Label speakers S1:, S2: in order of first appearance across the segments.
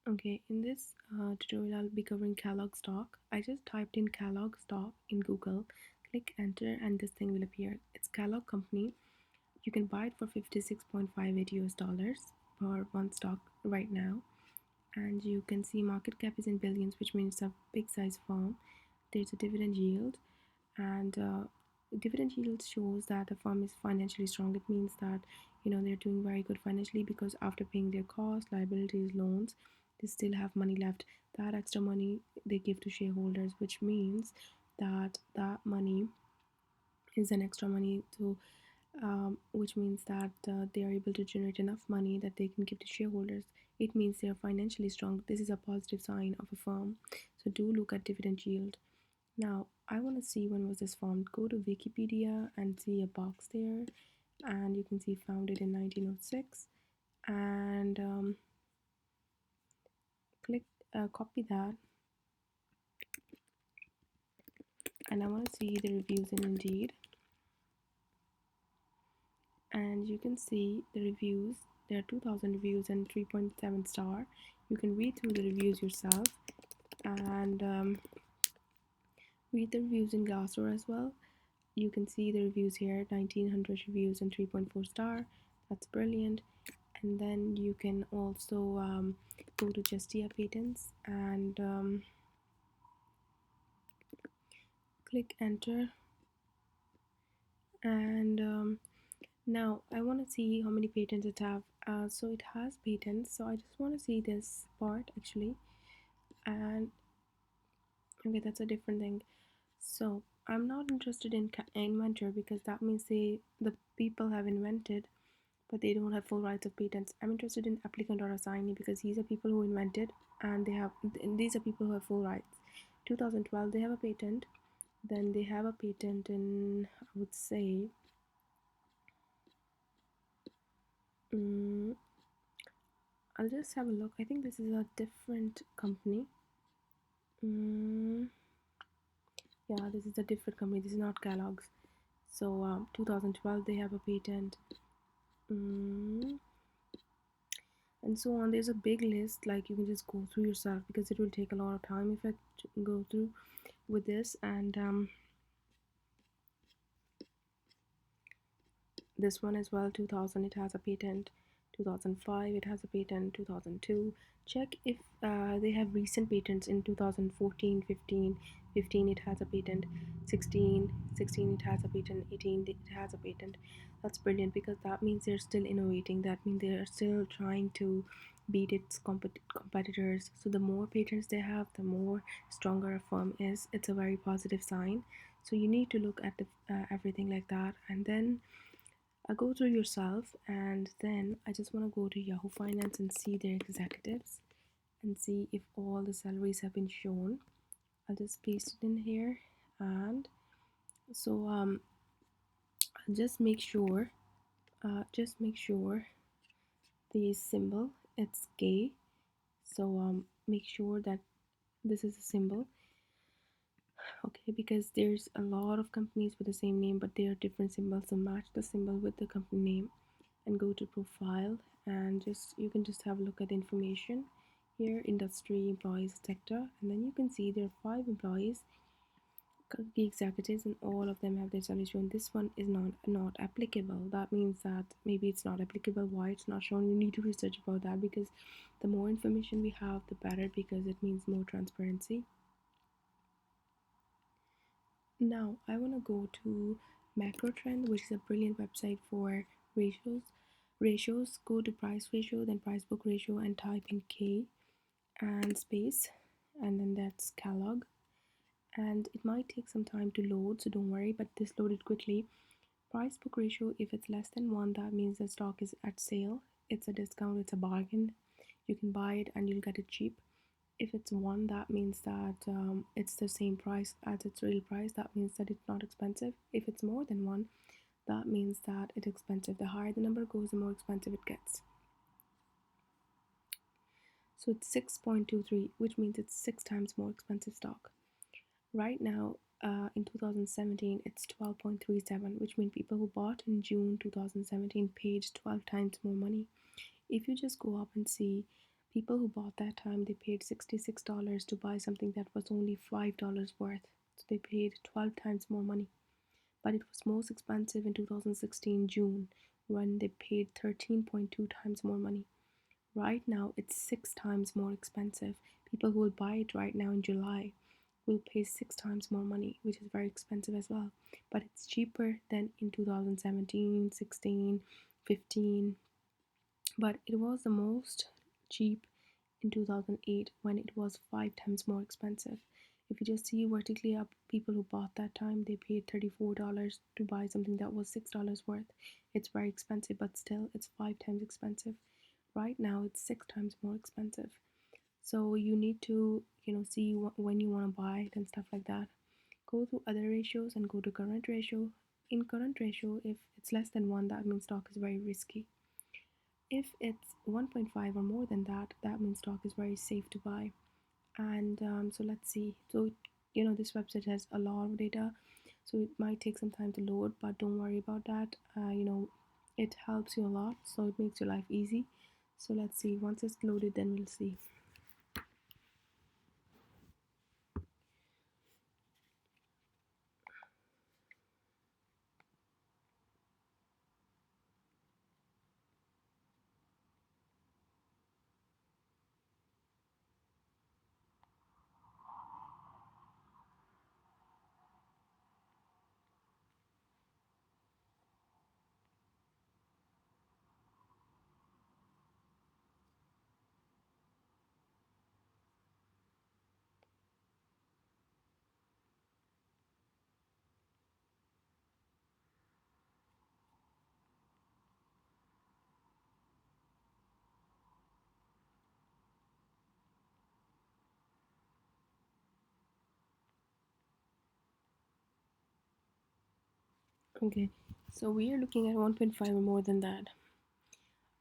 S1: Okay, in this tutorial, I'll be covering Kellogg stock. I just typed in Kellogg stock in Google, click enter, and this thing will appear. It's Kellogg Company. You can buy it for 56.58 US dollars per one stock right now. And you can see market cap is in billions, which means it's a big size firm. There's a dividend yield, and dividend yield shows that the firm is financially strong. It means that they're doing very good financially because after paying their costs, liabilities, loans, they still have money left. That extra money they give to shareholders, which means that that money is an extra money to which means that they are able to generate enough money that they can give to shareholders. It means they are financially strong. This is a positive sign of a firm. So do look at dividend yield. Now, I want to see when was this formed. Go to Wikipedia and see a box there, and you can see founded in 1906. And click copy that, and I want to see the reviews in Indeed, and you can see the reviews. There are 2,000 reviews and 3.7 star. You can read through the reviews yourself and read the reviews in Glassdoor as well. You can see the reviews here, 1900 reviews and 3.4 star. That's brilliant. And then you can also go to Justia Patents and click enter. And now I want to see how many patents it have. So it has patents, so I just want to see this part actually. And okay, that's a different thing. So I'm not interested in inventor because that means the people have invented, but they don't have full rights of patents. I'm interested in applicant or assignee because these are people who invented, and these are people who have full rights. 2012 they have a patent. Then they have a patent in, I would say, um, I'll just have a look. I think this is a different company. um, yeah, this is a different company. This is not Kellogg's. So 2012 they have a patent. um, and so on. There's a big list, like you can just go through yourself because it will take a lot of time if I go through with this. And this one as well, 2000 it has a patent. 2005 it has a patent. 2002, check if they have recent patents in 2014, 15. 15 it has a patent. 16 it has a patent. 18 it has a patent. That's brilliant because that means they're still innovating. That means they're still trying to beat its competitors. So the more patents they have, the more stronger a firm is. It's a very positive sign. So you need to look at the everything like that, and then go through yourself. And then I just want to go to Yahoo Finance and see their executives and see if all the salaries have been shown. I'll just paste it in here. And so just make sure the symbol, it's K. So make sure that this is a symbol. Okay, because there's a lot of companies with the same name, but they are different symbols. So match the symbol with the company name and go to profile, and just you can just have a look at the information here: industry, employees, sector. And then you can see there are 5 employees, key executives, and all of them have their salary shown. This one is not applicable. That means that maybe it's not applicable. Why it's not shown, you need to research about that, because the more information we have, the better, because it means more transparency. Now I want to go to macro trend, which is a brilliant website for ratios. Go to price ratio, then price book ratio, and type in K and space, and then that's Kellogg. And it might take some time to load, so don't worry, but this loaded quickly. Price book ratio, if it's less than 1, that means the stock is at sale. It's a discount, it's a bargain. You can buy it and you'll get it cheap. If it's 1, that means that it's the same price as its real price. That means that it's not expensive. If it's more than 1, that means that it's expensive. The higher the number goes, the more expensive it gets. So it's 6.23, which means it's 6 times more expensive stock. Right now, in 2017, it's 12.37, which means people who bought in June 2017 paid 12 times more money. If you just go up and see People who bought that time, they paid $66 to buy something that was only $5 worth. So they paid 12 times more money. But it was most expensive in 2016 June when they paid 13.2 times more money. Right now, it's 6 times more expensive. People who will buy it right now in July will pay 6 times more money, which is very expensive as well. But it's cheaper than in 2017, 16, 15. But it was the most cheap in 2008 when it was 5 times more expensive. If you just see vertically up, people who bought that time, they paid $34 to buy something that was $6 worth. It's very expensive, but still, it's 5 times expensive. Right now, it's 6 times more expensive. So you need to, see when you want to buy it and stuff like that. Go to other ratios and go to current ratio. In current ratio, if it's less than 1, that means stock is very risky. If it's 1.5 or more than that, that means stock is very safe to buy. And so let's see. So, this website has a lot of data, so it might take some time to load, but don't worry about that. It helps you a lot, so it makes your life easy. So let's see. Once it's loaded, then we'll see. Okay, so we are looking at 1.5 or more than that.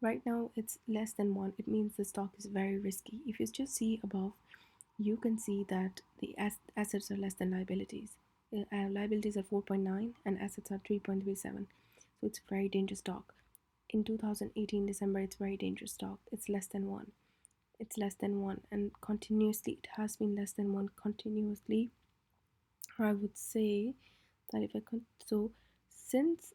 S1: Right now, it's less than 1. It means the stock is very risky. If you just see above, you can see that the assets are less than liabilities. Liabilities are 4.9 and assets are 3.37. So it's very dangerous stock. In 2018 December, it's very dangerous stock. It's less than 1. It's less than 1, and continuously it has been less than 1 continuously. I would say that if I could, so since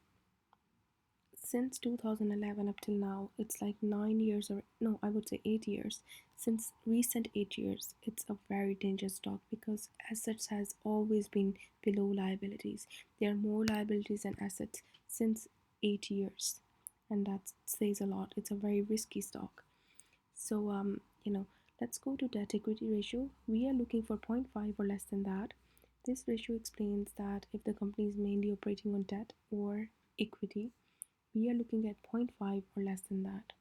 S1: 2011 up till now, it's like 9 years, or no, I would say 8 years. Since recent 8 years, it's a very dangerous stock because assets has always been below liabilities. There are more liabilities than assets since 8 years, and that says a lot. It's a very risky stock. So let's go to debt equity ratio. We are looking for zero point 0.5 or less than that. This ratio explains that if the company is mainly operating on debt or equity, we are looking at zero point 0.5 or less than that.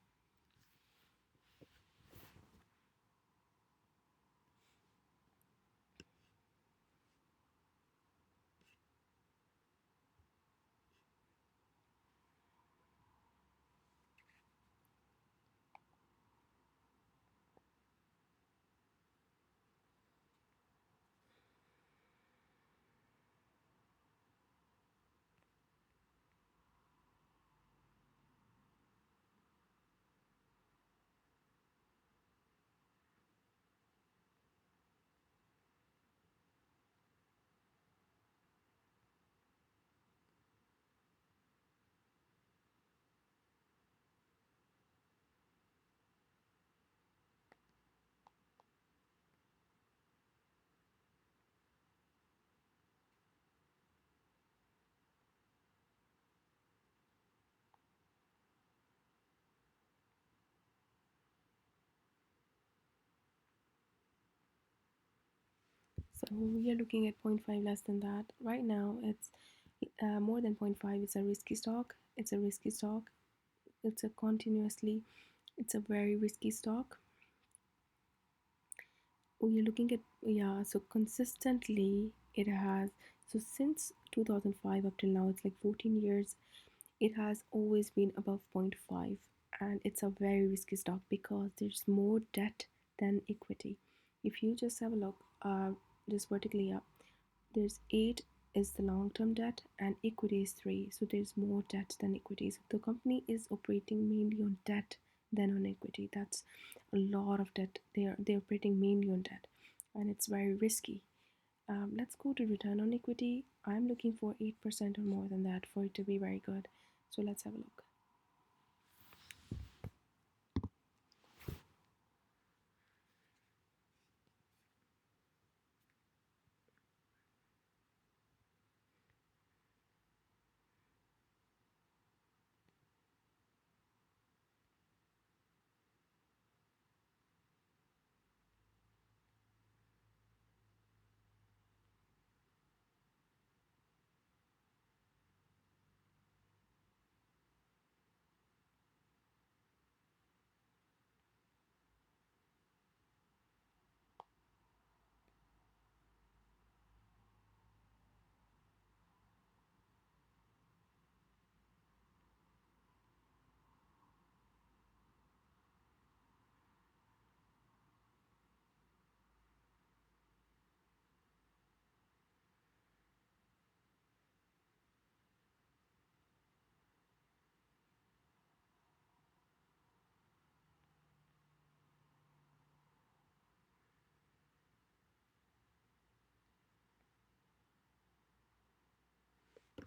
S1: So we are looking at zero point 0.5 less than that. Right now, it's more than zero point 0.5. It's a risky stock. It's a risky stock. It's a continuously, it's a very risky stock. We're looking at, yeah, so consistently it has, so since 2005 up till now, it's like 14 years, it has always been above zero point 0.5, and it's a very risky stock because there's more debt than equity. If you just have a look, just vertically up, there's 8 is the long-term debt and equity is 3, so there's more debt than equity. So the company is operating mainly on debt than on equity. That's a lot of debt. They're operating mainly on debt, and it's very risky. Let's go to return on equity. I'm looking for 8% or more than that for it to be very good. So let's have a look.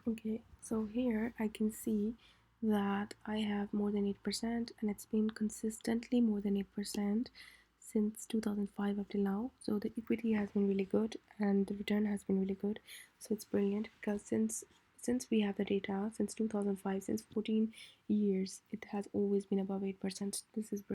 S1: Okay, so here I can see that I have more than 8%, and it's been consistently more than 8% since 2005 up till now. So the equity has been really good and the return has been really good. So it's brilliant because since we have the data since 2005, since 14 years, it has always been above 8%. This is brilliant.